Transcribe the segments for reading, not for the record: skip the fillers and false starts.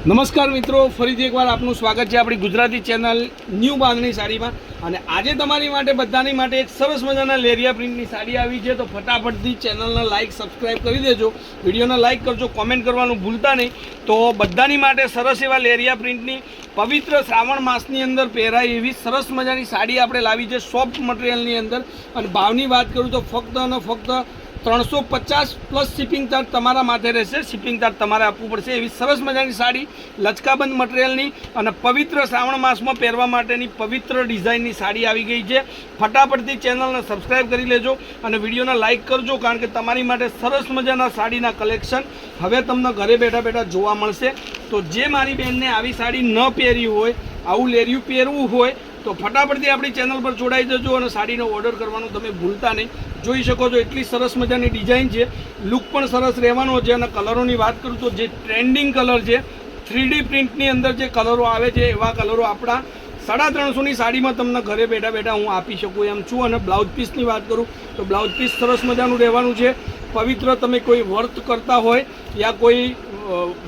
નમસ્કાર મિત્રો, ફરીથી એકવાર આપનું સ્વાગત છે આપણી ગુજરાતી ચેનલ ન્યૂ બાંધણી સાડીમાં। અને આજે તમારી માટે બધાની માટે એક સરસ મજાના લેરિયા પ્રિન્ટની સાડી આવી છે, તો ફટાફટથી ચેનલને લાઇક સબસ્ક્રાઈબ કરી દેજો, વિડીયોને લાઇક કરજો, કોમેન્ટ કરવાનું ભૂલતા નહીં। તો બધાની માટે સરસ એવા લેરિયા પ્રિન્ટની પવિત્ર શ્રાવણ માસની અંદર પહેરાય એવી સરસ મજાની સાડી આપણે લાવી છે સોફ્ટ મટીરિયલની અંદર। અને ભાવની વાત કરું તો ફક્ત અને ફક્ત 350 પ્લસ શિપિંગ ચાર્જ તમારા માથે રહેશે। શિપિંગ ચાર્જ તમારે આપવું પડશે। એવી સરસ મજાની સાડી લચકાબંધ મટીરિયલની અને પવિત્ર શ્રાવણ માસમાં પહેરવા માટેની પવિત્ર ડિઝાઇનની સાડી આવી ગઈ છે। ફટાફટથી ચેનલને સબસ્ક્રાઈબ કરી લેજો અને વિડીયોને લાઇક કરજો, કારણ કે તમારી માટે સરસ મજાના સાડીના કલેક્શન હવે તમને ઘરે બેઠા બેઠા જોવા મળશે। તો જે મારી બહેનને આવી સાડી ન પહેરી હોય, આવું લેરિયું પહેરવું હોય, તો ફટાફટથી આપણી ચેનલ પર જોડાઈ જજો અને સાડીનો ઓર્ડર કરવાનું તમે ભૂલતા નહીં। જોઈ શકો છો એટલી સરસ મજાની ડિઝાઇન છે, લુક પણ સરસ રહેવાનો છે। અને કલરોની વાત કરું તો જે ટ્રેન્ડિંગ કલર છે, 3D પ્રિન્ટની અંદર જે કલરો આવે છે એવા કલરો આપણા 350ની સાડીમાં તમને ઘરે બેઠા બેઠા હું આપી શકું એમ છું। અને બ્લાઉઝ પીસની વાત કરું તો બ્લાઉઝ પીસ સરસ મજાનું રહેવાનું છે। પવિત્ર તમે કોઈ વ્રત કરતા હોય યા કોઈ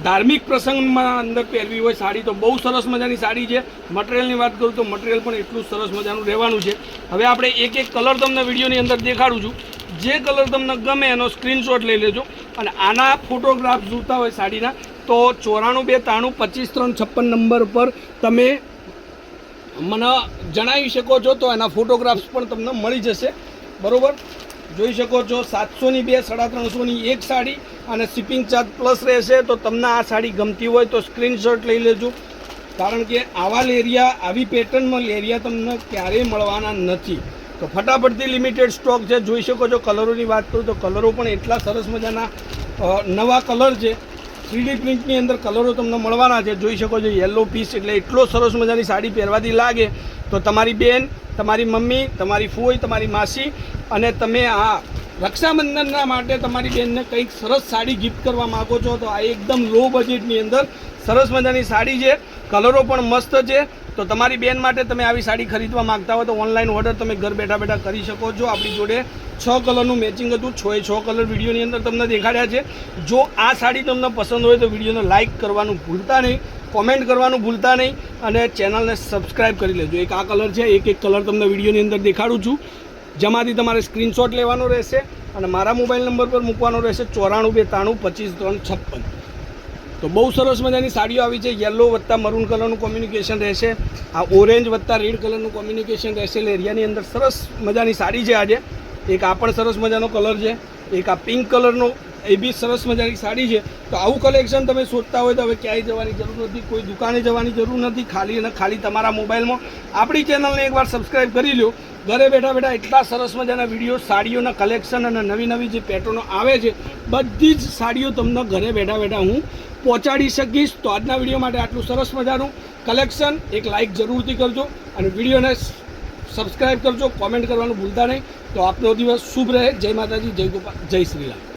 ધાર્મિક પ્રસંગમાં અંદર પહેરવી હોય સાડી તો બહુ સરસ મજાની સાડી છે। મટીરિયલની વાત કરું તો મટીરિયલ પણ એટલું સરસ મજાનું રહેવાનું છે। હવે આપણે એક એક કલર તમને વિડીયોની અંદર દેખાડું છું, જે કલર તમને ગમે એનો સ્ક્રીનશોટ લઈ લેજો। અને આના ફોટોગ્રાફ જોતા હોય સાડીના તો 94 92 25 3 56 નંબર પર તમે મને જણાવી શકો છો, તો એના ફોટોગ્રાફ્સ પણ તમને મળી જશે, બરાબર। જોઈ શકો છો 700ની 2, 350ની એક સાડી અને શિપિંગ ચાર્જ પ્લસ રહેશે। તો તમને આ સાડી ગમતી હોય તો સ્ક્રીનશોટ લઈ લેજો, કારણ કે આવા લેરિયા, આવી પેટર્નમાં લેરિયા તમને ક્યારેય મળવાના નથી। તો ફટાફટથી લિમિટેડ સ્ટોક છે। જોઈ શકો છો કલરોની વાત કરું તો કલરો પણ એટલા સરસ મજાના નવા કલર છે, 3D પ્રિન્ટની અંદર કલરો તમને મળવાના છે। જોઈ શકો છો યલો પીસ એટલે એટલો સરસ મજાની સાડી પહેરવાથી લાગે તો તમારી બેન, તમારી મમ્મી, તમારી ફોઈ, તમારી માસી અને તમે આ રક્ષાબંધનના માટે તમારી બેનને કંઈક સરસ સાડી ગિફ્ટ કરવા માગો છો તો આ એકદમ લો બજેટની અંદર સરસ મજાની સાડી છે, કલરો પણ મસ્ત છે। તો તમારી બેન માટે તમે આવી સાડી ખરીદવા માગતા હો તો ઓનલાઈન ઓર્ડર તમે ઘર બેઠા બેઠા કરી શકો છો। આપણી જોડે 6 કલરનું મેચિંગ હતું, 6 કલર વિડીયોની અંદર તમને દેખાડ્યા છે। જો આ સાડી તમને પસંદ હોય તો વિડીયોને લાઇક કરવાનું ભૂલતા નહીં, કોમેન્ટ કરવાનું ભૂલતા નહીં અને ચેનલને સબસ્ક્રાઈબ કરી લેજો। એક આ કલર છે, એક કલર તમને વિડીયોની અંદર દેખાડું છું, જેમાંથી તમારે સ્ક્રીનશોટ લેવાનો રહેશે અને મારા મોબાઈલ નંબર પર મૂકવાનો રહેશે 94 92 25 3 56। તો બહુ સરસ મજાની સાડીઓ આવી છે, યલો વત્તા મરૂન કલરનું કોમ્યુનિકેશન રહેશે, આ ઓરેન્જ વત્તા રેડ કલરનું કોમ્યુનિકેશન રહેશે લેરિયાની અંદર। સરસ મજાની સાડી છે આજે। એક આ પણ સરસ મજાનો કલર છે, એક આ પિંક કલરનો એ બી સરસ મજાની સાડી છે। તો આવું કલેક્શન તમે શોધતા હોય તો હવે ક્યાંય જવાની જરૂર નથી, કોઈ દુકાને જવાની જરૂર નથી, ખાલી અને ખાલી તમારા મોબાઈલમાં આપણી ચેનલને એકવાર સબસ્ક્રાઈબ કરી લો। ઘરે બેઠા બેઠા એટલા સરસ મજાના વિડીયો, સાડીઓના કલેક્શન અને નવી નવી જે પેટર્નો આવે છે બધી જ સાડીઓ તમને ઘરે બેઠા બેઠા હું પહોંચાડી શકીશ। તો આજના વિડીયો માટે આટલું સરસ મજાનું કલેક્શન, એક લાઇક જરૂરથી કરજો અને વિડીયોને સબસ્ક્રાઈબ કરજો, કોમેન્ટ કરવાનું ભૂલતા નહીં। તો આપનો દિવસ શુભ રહે। જય માતાજી, જય ગોપાલ, જય શ્રી રામ।